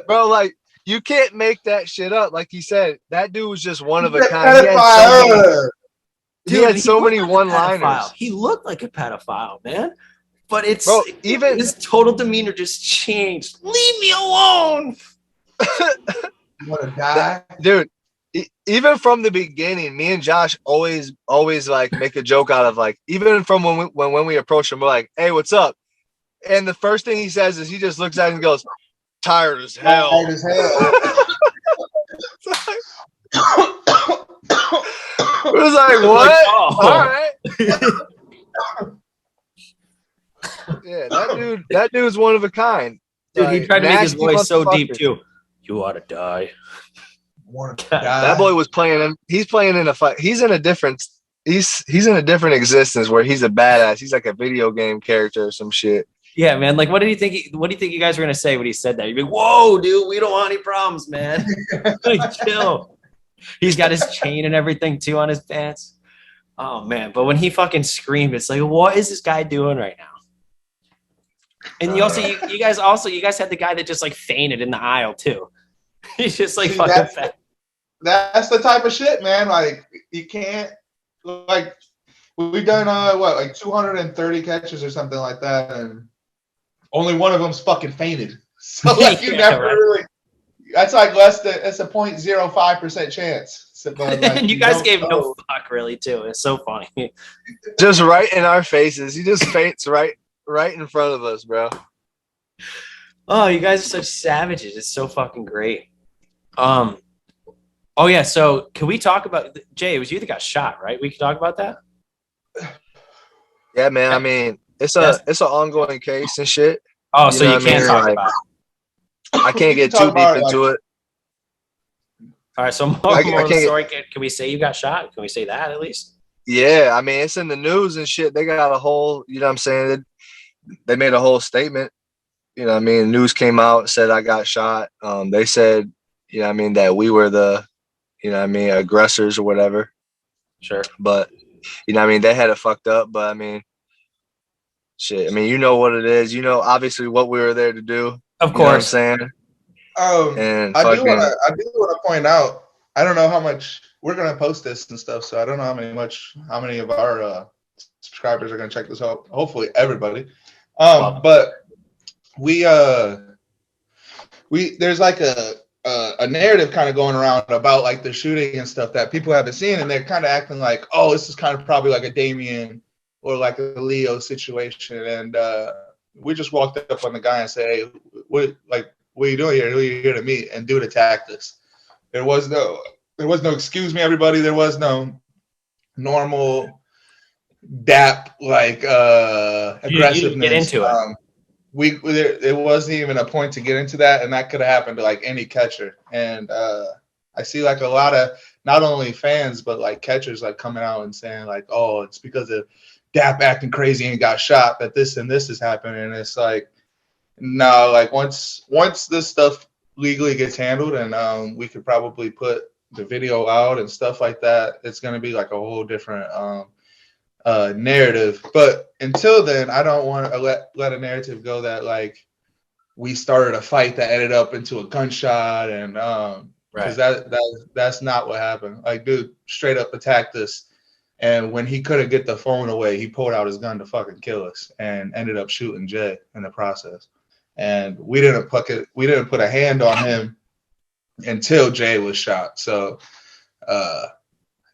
Bro, like you can't make that shit up. Like he said, that dude was just one of a kind. He had so many one-liners. He looked like a pedophile, man. But even his total demeanor just changed. Leave me alone. You want to die, dude? Even from the beginning, me and Josh always like make a joke out of like even from when we approach him, we're like, "Hey, what's up?" And the first thing he says is he just looks at him and goes, "Tired as hell." Tired as hell. It was like, what? Like, oh. All right. Yeah, that dude's one of a kind. Dude, he tried to make his voice so deep too. You ought to die. That boy was playing. He's playing in a fight. He's in a different existence where he's a badass. He's like a video game character or some shit. Yeah, man. Like, what do you think you guys were gonna say when he said that? You'd be like, "Whoa, dude, we don't want any problems, man. Like, chill." He's got his chain and everything too on his pants. Oh man! But when he fucking screamed, it's like, what is this guy doing right now? And you guys had the guy that just like fainted in the aisle too. He's just like fucking. That's the type of shit, man. Like you can't like we've done like 230 catches or something like that, and only one of them's fucking fainted. So like you never really. That's like it's a 0.05% chance. So, like, and you guys gave no fuck really too. It's so funny. Just right in our faces. He just faints right in front of us, bro. Oh, you guys are such savages. It's so fucking great. Oh yeah, so can we talk about Jay, it was you that got shot, right? We can talk about that? Yeah, man. I mean, it's an ongoing case and shit. Oh, so you can't talk about it. I can't get too deep into it. All right, so more of the story. Can we say you got shot? Can we say that at least? Yeah, I mean, it's in the news and shit. They got a whole, you know what I'm saying? They made a whole statement. You know what I mean? News came out, said I got shot. They said, you know what I mean, that we were the, you know what I mean, aggressors or whatever. Sure. But, you know what I mean, they had it fucked up. But, I mean, shit. I mean, you know what it is. You know, obviously, what we were there to do. Of course. You know what I'm saying? And I do want to point out, I don't know how much we're going to post this and stuff, so I don't know how many of our subscribers are going to check this out. Hopefully everybody. But we there's like a narrative kind of going around about like the shooting and stuff that people haven't seen, and they're kind of acting like, oh, this is kind of probably like a Damien or like a Leo situation. And we just walked up on the guy and said, hey, what are you doing here? Who are you here to meet? And dude attacked us. There was no excuse me, everybody. There was no normal DAP like aggressiveness. You didn't get into it. It wasn't even a point to get into that, and that could have happened to like any catcher. And I see like a lot of not only fans but like catchers like coming out and saying like, oh, it's because of DAP acting crazy and got shot that this and this is happening. And it's like, no, like once this stuff legally gets handled and we could probably put the video out and stuff like that, it's gonna be like a whole different narrative. But until then, I don't want to let a narrative go that like we started a fight that ended up into a gunshot, and because that's not what happened. Like, dude straight up attacked us, and when he couldn't get the phone away, he pulled out his gun to fucking kill us and ended up shooting Jay in the process. And we didn't put a hand on him until Jay was shot. So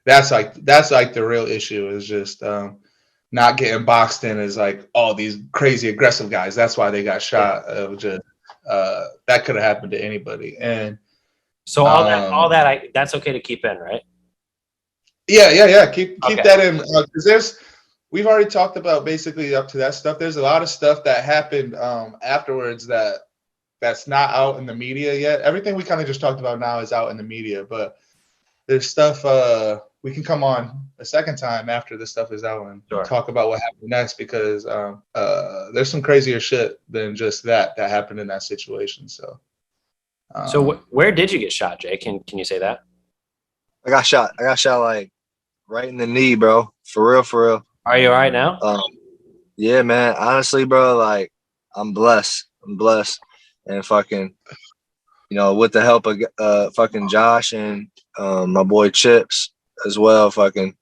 that's like the real issue, is just not getting boxed in as like all these crazy aggressive guys. That's why they got shot. It was just that could have happened to anybody. And so all that that's okay to keep in, right? Yeah. Keep that in, because we've already talked about basically up to that stuff. There's a lot of stuff that happened afterwards that's not out in the media yet. Everything we kind of just talked about now is out in the media, but there's stuff we can come on a second time after this stuff is out and talk about what happened next, because there's some crazier shit than just that happened in that situation. So where did you get shot, Jay? Can you say that? I got shot like right in the knee, bro. For real. Are you all right now? Yeah, man. Honestly, bro, like I'm blessed. And fucking, with the help of fucking Josh and my boy Chips as well, fucking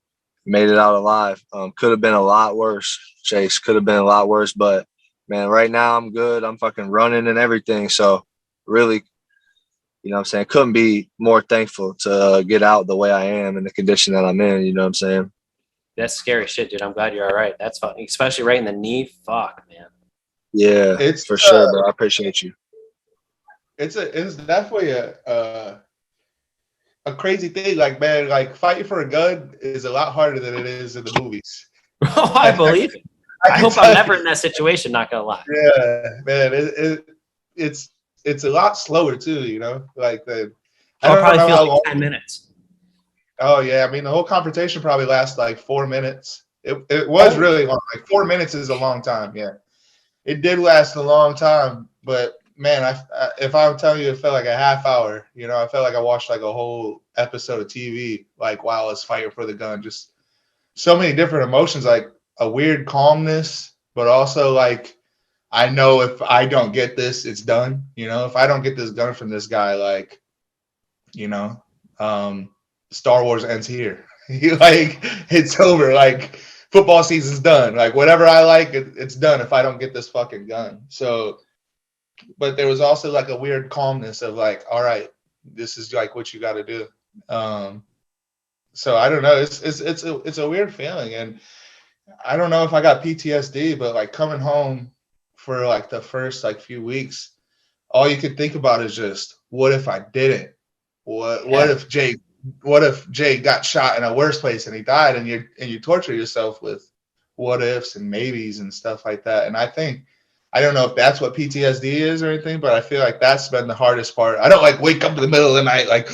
made it out alive. Could have been a lot worse, Chase. Could have been a lot worse, but man, right now I'm good. I'm fucking running and everything. So really, what I'm saying, couldn't be more thankful to get out the way I am in the condition that I'm in. You know what I'm saying? That's scary shit, dude. I'm glad you're all right. That's fun, especially right in the knee. Fuck, man. Yeah, it's for sure, bro. I appreciate you. It's definitely a crazy thing. Like, man, like fighting for a gun is a lot harder than it is in the movies. Oh, I believe it. I hope I'm never in that situation. Not gonna lie. Yeah, man. It's a lot slower too. Like I'll probably feel like 10 minutes. Oh yeah, I mean the whole confrontation probably lasts like 4 minutes. It was really long. Like 4 minutes is a long time. Yeah, it did last a long time. But man, if I'm telling you, it felt like a half hour. I felt like I watched like a whole episode of TV, like while I was fighting for the gun. Just so many different emotions, like a weird calmness, but also like I know if I don't get this, it's done. If I don't get this gun from this guy, like, Star Wars ends here. Like, it's over. Like, football season's done. Like, whatever I like, it's done if I don't get this fucking gun. So, but there was also like a weird calmness of like, all right, this is like what you got to do. So I don't know. It's a weird feeling, and I don't know if I got PTSD, but like coming home for like the first like few weeks, all you could think about is just, what if I didn't? What if Jay got shot in a worse place and he died, and you torture yourself with what ifs and maybes and stuff like that. And I don't know if that's what PTSD is or anything, but I feel like that's been the hardest part. I don't like wake up in the middle of the night like,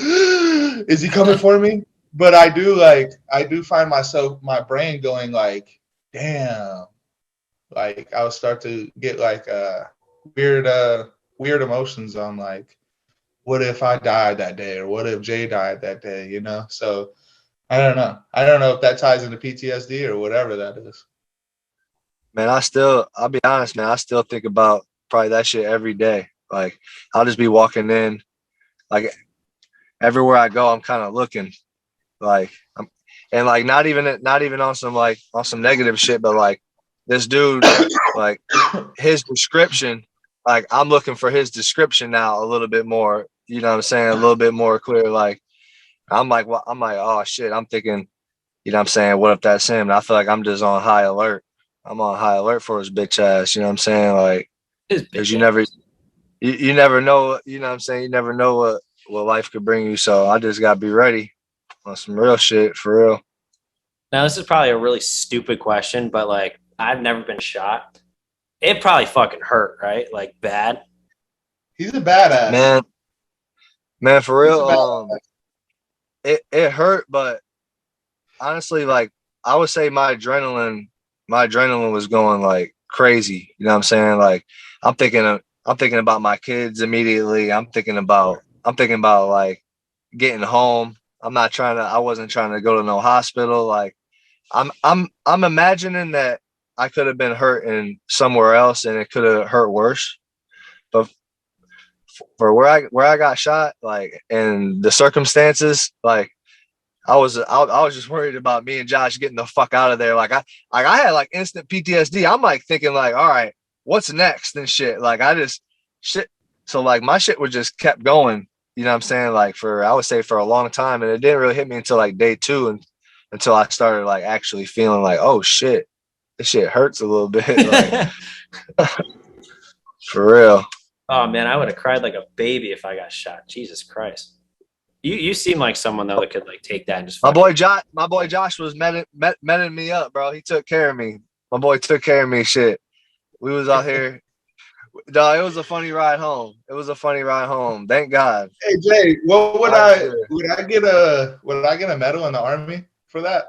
is he coming for me? But I do find my brain going like, damn. Like I'll start to get like weird emotions on like, what if I died that day, or what if Jay died that day, So I don't know. I don't know if that ties into PTSD or whatever that is. Man, I'll be honest, man, I still think about probably that shit every day. Like I'll just be walking in, like everywhere I go, I'm kind of looking like and like not even on some negative shit, but like this dude, like his description like I'm looking for his description now a little bit more. You know what I'm saying? A little bit more clear. Like I'm like, well, I'm like, oh shit. I'm thinking, you know what I'm saying? What if that's him? And I feel like I'm just on high alert. I'm on high alert for his bitch ass. You know what I'm saying? Like, because you never know. You know what I'm saying? You never know what life could bring you. So I just gotta be ready on some real shit for real. Now, this is probably a really stupid question, but like, I've never been shot. It probably fucking hurt, right? Like, bad. He's a badass. Man, for real. It hurt, but honestly, like I would say my adrenaline was going like crazy. You know what I'm saying? Like I'm thinking about my kids immediately. I'm thinking about like getting home. I wasn't trying to go to no hospital. Like I'm imagining that I could have been hurt in somewhere else and it could have hurt worse. But for where I got shot, like, and the circumstances, like I was just worried about me and Josh getting the fuck out of there. Like I had like instant PTSD. I'm like thinking like, all right, what's next and shit. Like shit. So like my shit was just kept going. You know what I'm saying? Like I would say for a long time, and it didn't really hit me until like day 2, and until I started like actually feeling like, oh shit, this shit hurts a little bit. Like, for real. Oh man, I would have cried like a baby if I got shot. Jesus Christ. You seem like someone though that could like take that and just. My boy Josh was meting me up, bro. He took care of me. My boy took care of me. Shit, we was out here. Dog, it was a funny ride home. Thank God. Hey Jay, what would I get a medal in the Army for that?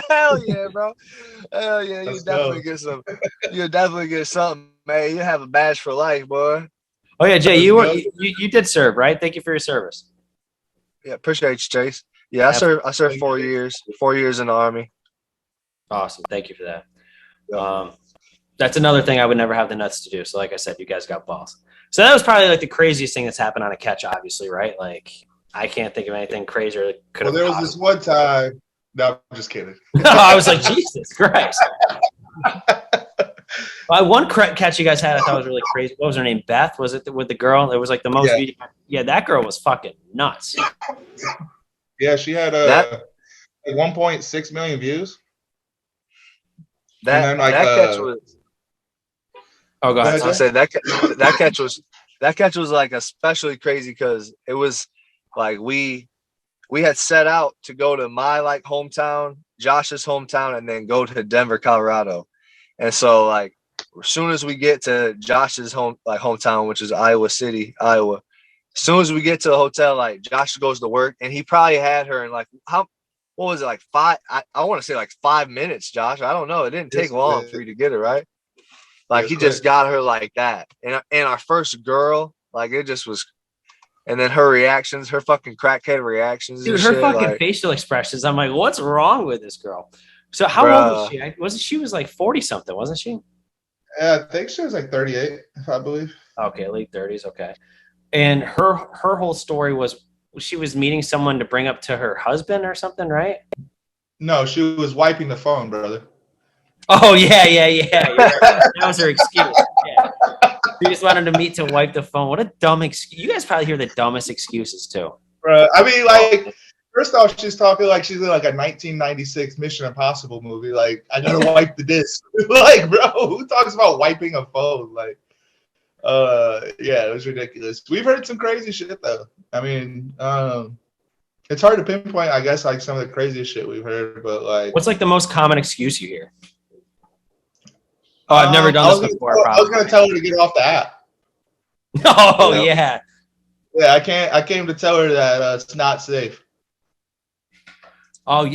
Hell yeah, bro. Hell yeah, you definitely get some. You'll definitely get something, man. You have a badge for life, boy. Oh yeah, Jay, you did serve, right? Thank you for your service. Yeah, appreciate you, Chase. Yeah, I served 4 years. 4 years in the Army. Awesome. Thank you for that. That's another thing I would never have the nuts to do. So like I said, you guys got balls. So that was probably like the craziest thing that's happened on a catch, obviously, right? Like I can't think of anything crazier that could have. Well, there was this one time. No, I'm just kidding. I was like, Jesus Christ. One catch you guys had, I thought was really crazy. What was her name? Beth? Was it with the girl? It was like the most. Yeah, that girl was fucking nuts. Yeah, she had 1.6 million views. That catch was. Oh, go ahead. I say that catch was like especially crazy because it was like we had set out to go to my like hometown, Josh's hometown, and then go to Denver, Colorado. And so like as soon as we get to Josh's hometown, which is Iowa City, Iowa, as soon as we get to the hotel, like Josh goes to work and he probably had her in like what was it, like 5? I want to say like 5 minutes, Josh. I don't know. It didn't take long for you to get her, right? Like he just got her like that. And our first girl, like it just was. And then her reactions, her fucking crackhead reactions. Dude, her fucking facial expressions. I'm like, what's wrong with this girl? So how old was she? She was like 40 something, wasn't she? Yeah, I think she was like 38, I believe. Okay, late 30s. Okay. And her whole story was she was meeting someone to bring up to her husband or something, right? No, she was wiping the phone, brother. Oh, yeah. That was her excuse. Yeah. She just wanted to meet to wipe the phone. What a dumb excuse. You guys probably hear the dumbest excuses, too. Bro, I mean, like, first off, she's talking like she's in like a 1996 Mission Impossible movie. Like, I gotta wipe the disc. Like, bro, who talks about wiping a phone? Like, yeah, it was ridiculous. We've heard some crazy shit, though. I mean, it's hard to pinpoint, I guess, like some of the craziest shit we've heard, but like. What's like the most common excuse you hear? Oh, I've never done this before. I was gonna tell her to get off the app. Oh, yeah. Yeah, I came to tell her that it's not safe. Oh,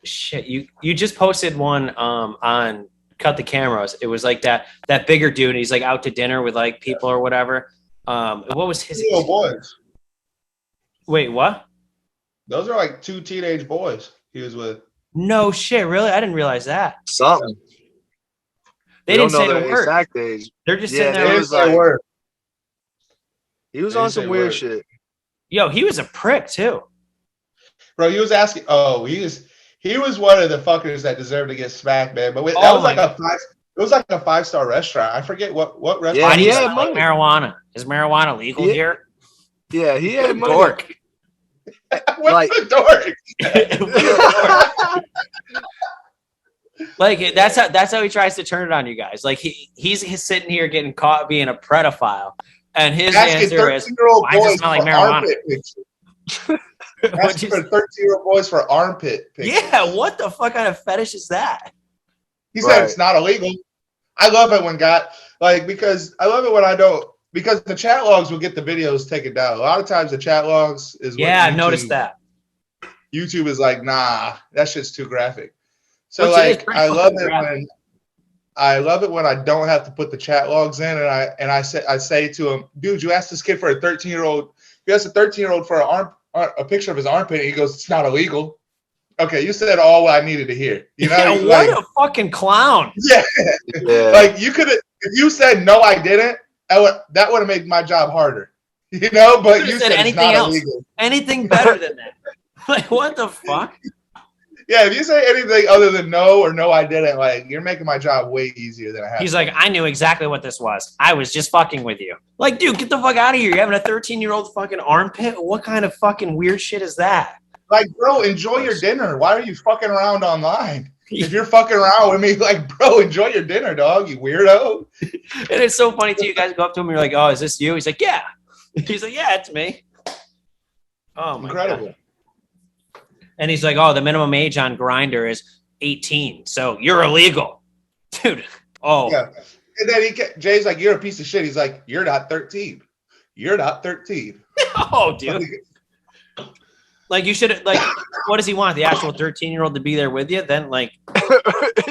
shit! You just posted one on Cut the Cameras. It was like that bigger dude. And he's like out to dinner with like people or whatever. What was his? Little boys. Wait, what? Those are like 2 teenage boys he was with. No shit, really? I didn't realize that. Something. They didn't say the word. exact age. They're just sitting there. They didn't say word. He was on some weird shit. Yo, he was a prick too. Bro, he was asking. Oh, he was one of the fuckers that deserved to get smacked, man. But that was like was like a 5-star restaurant. I forget what restaurant. Yeah, Why do he you had smell like money. marijuana? Is marijuana legal Yeah. here? Yeah, he had money. Dork. What's like- the dork? Like that's how he tries to turn it on you guys. Like he's sitting here getting caught being a pedophile, and his Asking answer is, 13-year-old "Why does it boys smell like for marijuana?" armpit pictures. What'd Asking you for 13-year-old boys for armpit pictures. Yeah, what the fuck kind of fetish is that? He said Right. it's not illegal. I love it when because I love it when I don't, because the chat logs will get the videos taken down. A lot of times the chat logs is what Yeah, I've noticed that. YouTube is like, nah, that shit's too graphic. So Which it is like pretty I love fucking it graphic. when I don't have to put the chat logs in, and I say to him, dude, you asked this kid for a 13-year-old. You asked a 13-year-old for a picture of his armpit, and he goes, it's not illegal. Okay, you said all I needed to hear. You know, Yeah, like, what a fucking clown. yeah. Yeah. Like you could have, if you said no, I didn't. That would have made my job harder. You know, but Could've you said said it's anything not else. illegal. Anything better than that? Like, what the fuck? Yeah, if you say anything other than no or no, I didn't, like you're making my job way easier than I have. He's like, I knew exactly what this was. I was just fucking with you. Like, dude, get the fuck out of here. You're having a 13-year-old fucking armpit? What kind of fucking weird shit is that? Like, bro, enjoy your dinner. Why are you fucking around online? If you're fucking around with me, like, bro, enjoy your dinner, dog, you weirdo. And it's so funny too. You guys go up to him and you're like, oh, is this you? He's like, yeah. He's like, yeah, it's me. Oh my Incredible. God. And he's like, oh, the minimum age on Grindr is 18. So you're illegal. Dude. Oh. Yeah. And then Jay's like, you're a piece of shit. He's like, you're not 13. You're not 13. Oh, dude. Like you should like, what does he want? The actual 13-year-old to be there with you? Then like,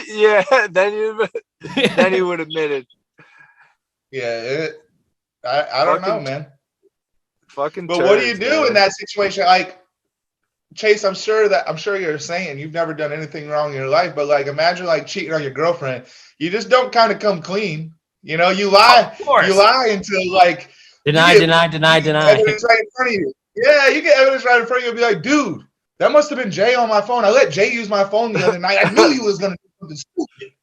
Yeah, then he would admit it. Yeah, I don't know, Fucking- man. Fucking. But what do you turds, do man. in that situation? Like, Chase, I'm sure you're saying you've never done anything wrong in your life, but like, imagine like cheating on your girlfriend. You just don't kind of come clean. You know, you lie. Of course. You lie until like deny. evidence right in front of you. Yeah, you get evidence right in front of you and be like, dude, that must have been Jay on my phone. I let Jay use my phone the other night. I knew he was gonna do something stupid.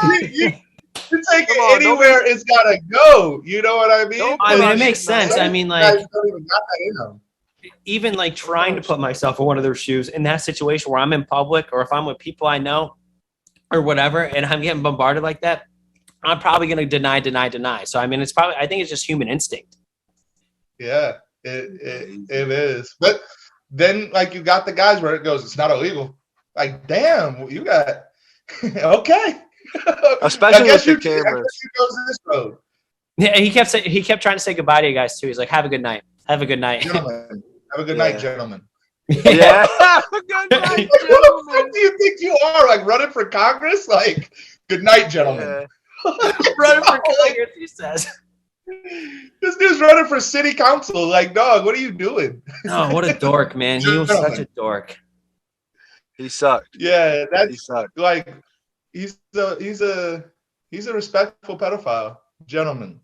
Like, you take Come it on, anywhere it's gotta go. You know what I mean? I mean, it Like, makes sense. I mean, Guys like, don't even got that in them. even like trying to put myself in one of their shoes in that situation where I'm in public or if I'm with people I know or whatever, and I'm getting bombarded like that, I'm probably going to deny. So, I mean, I think it's just human instinct. Yeah, it is. But then, like, you got the guys where it goes, it's not illegal. Like, damn, you got okay. Especially I guess with the I guess cameras. you goes this road. Yeah, he kept trying to say goodbye to you guys too. He's like, have a good night. Have a good night. Gentlemen, have a good Yeah. night, gentlemen. Yeah. Good night, Like, who the fuck gentlemen. do you think you are? Like, running for Congress? Like, good night, gentlemen. Yeah. Running for Congress, he says. This dude's running for city council. Like, dog, what are you doing? Oh, what a dork, man. He was such a dork. He sucked. Yeah, He that's sucked. like he's a respectful pedophile, gentleman.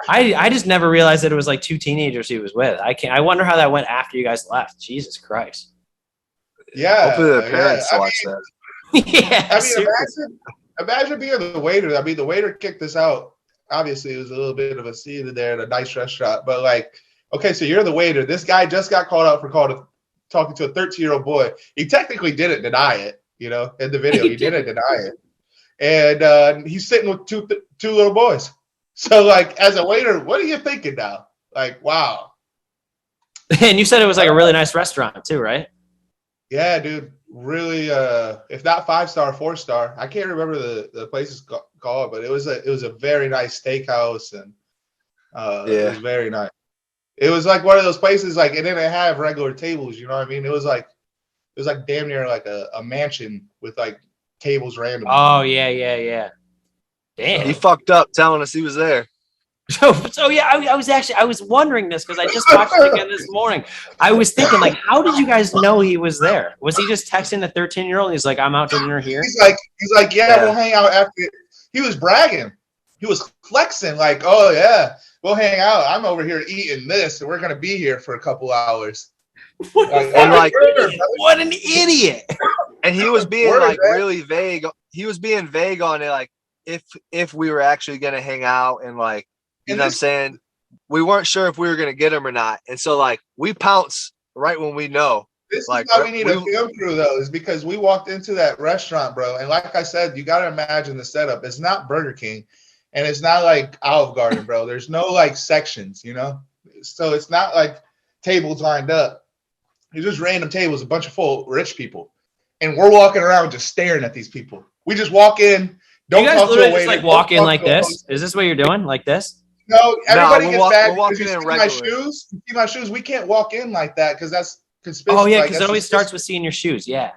I just never realized that it was like two teenagers he was with. I wonder how that went after you guys left. Jesus Christ. Yeah, Hopefully the parents I watch mean, that. Yeah. I mean, seriously. imagine being the waiter. I mean, the waiter kicked us out. Obviously, it was a little bit of a scene there at a nice restaurant. But like, okay, so you're the waiter. This guy just got called out for talking to a 13-year-old boy. He technically didn't deny it, you know, in the video. He didn't deny it. And he's sitting with two little boys. So like, as a waiter, what are you thinking now? Like, wow. And you said it was like a really nice restaurant too, right? Yeah, dude. Really, if not 5-star, 4-star. I can't remember the place is called, but it was a very nice steakhouse, and it was very nice. It was like one of those places, like it didn't have regular tables, you know what I mean? It was like damn near like a mansion with like tables randomly. Oh yeah. Damn. He fucked up telling us he was there. So yeah, I was wondering this because I just watched it again this morning. I was thinking, like, how did you guys know he was there? Was he just texting the 13-year-old? He's like, I'm out to dinner here. He's like, yeah, we'll hang out after. He was bragging. He was flexing, like, oh yeah, we'll hang out. I'm over here eating this, and we're gonna be here for a couple hours. What, And like, what an idiot! And he was being Word, like man. really vague. He was being vague on it, like if we were actually gonna hang out and like, you know what I'm saying? We weren't sure if we were gonna get him or not. And so like we pounce right when we know. This like, is why we need a film crew, though, is because we walked into that restaurant, bro. And like I said, you got to imagine the setup. It's not Burger King and it's not like Olive Garden, bro. There's no like sections, you know? So it's not like tables lined up. It's just random tables, a bunch of full rich people. And we're walking around just staring at these people. We just walk in. Don't you guys talk to literally a waiter. just like walk in like this? Is this what you're doing? Like this? No, everybody gets mad we're because you walking see in my regularly. shoes. You see my shoes. We can't walk in like that because that's conspicuous. Oh, yeah, like, because that's it always suspicious. starts with seeing your shoes. Yeah.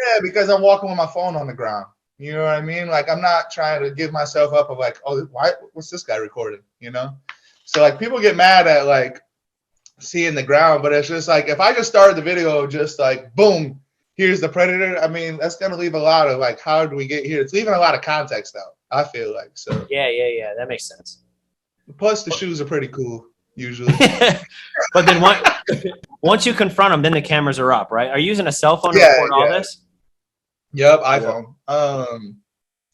Yeah, because I'm walking with my phone on the ground. You know what I mean? Like, I'm not trying to give myself up of like, oh, what's this guy recording? You know? So like people get mad at like seeing the ground, but it's just like if I just started the video just like boom, here's the predator. I mean, that's gonna leave a lot of like, how do we get here? It's leaving a lot of context out, I feel like. So Yeah. That makes sense. plus the shoes are pretty cool usually. But then once you confront them, then the cameras are up, right? Are you using a cell phone to record all this? Yep, iPhone.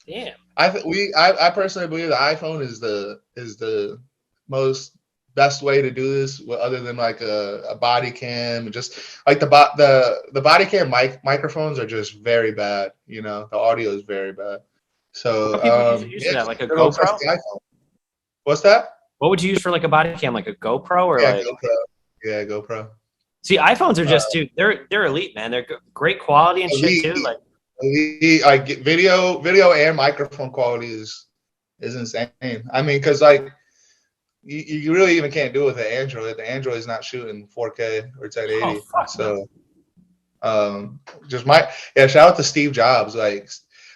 Damn. I personally believe the iPhone is the most best way to do this, other than like a body cam. Just like the body cam microphones are just very bad. You know, the audio is very bad. So What people usually use for that, like a GoPro? What's that? What would you use for like a body cam, like a GoPro or like? GoPro. Yeah, GoPro. See, iPhones are just dude, they're elite, man. They're great quality and shit too. Like Like video and microphone quality is insane. I mean, because like you really even can't do it with the Android. The Android is not shooting 4K or 1080. So shout out to Steve Jobs. Like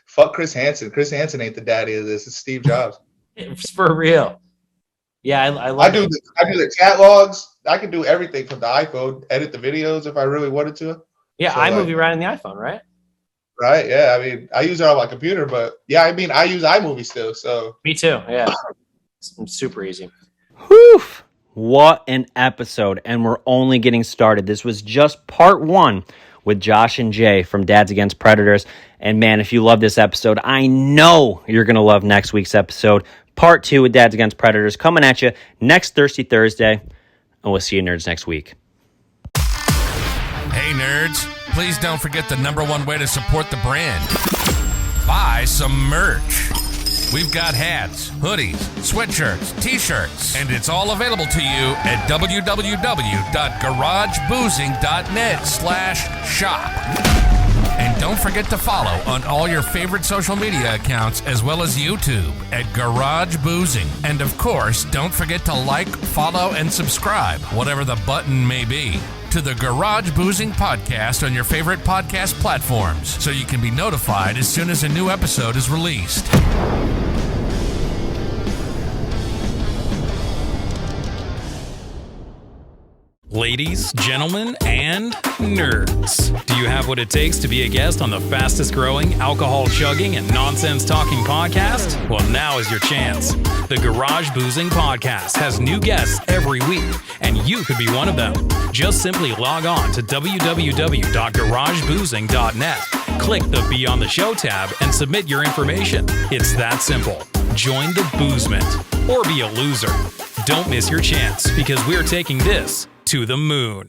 fuck Chris Hansen. Chris Hansen ain't the daddy of this. It's Steve Jobs. It's for real. Yeah, I do the chat logs. I can do everything from the iPhone. Edit the videos if I really wanted to. Yeah, so iMovie right on the iPhone, right? Right. Yeah. I mean, I use it on my computer, but yeah, I mean, I use iMovie still. So me too. Yeah, it's super easy. Whew. What an episode. And we're only getting started. This was just part 1 with Josh and Jay from Dads Against Predators. And man, if you love this episode, I know you're going to love next week's episode. Part 2 with Dads Against Predators coming at you next Thirsty Thursday. And we'll see you nerds next week. Hey, nerds. Please don't forget the #1 way to support the brand. Buy some merch. We've got hats, hoodies, sweatshirts, t-shirts, and it's all available to you at www.garageboozing.net/shop. And don't forget to follow on all your favorite social media accounts as well as YouTube at Garage Boozing. And of course, don't forget to like, follow, and subscribe, whatever the button may be, to the Garage Boozing Podcast on your favorite podcast platforms so you can be notified as soon as a new episode is released. Ladies, gentlemen, and nerds. Do you have what it takes to be a guest on the fastest growing, alcohol chugging, and nonsense talking podcast? Well, now is your chance. The Garage Boozing Podcast has new guests every week, and you could be one of them. Just simply log on to www.garageboozing.net, click the Be on the Show tab, and submit your information. It's that simple. Join the boozement, or be a loser. Don't miss your chance, because we're taking this to the moon.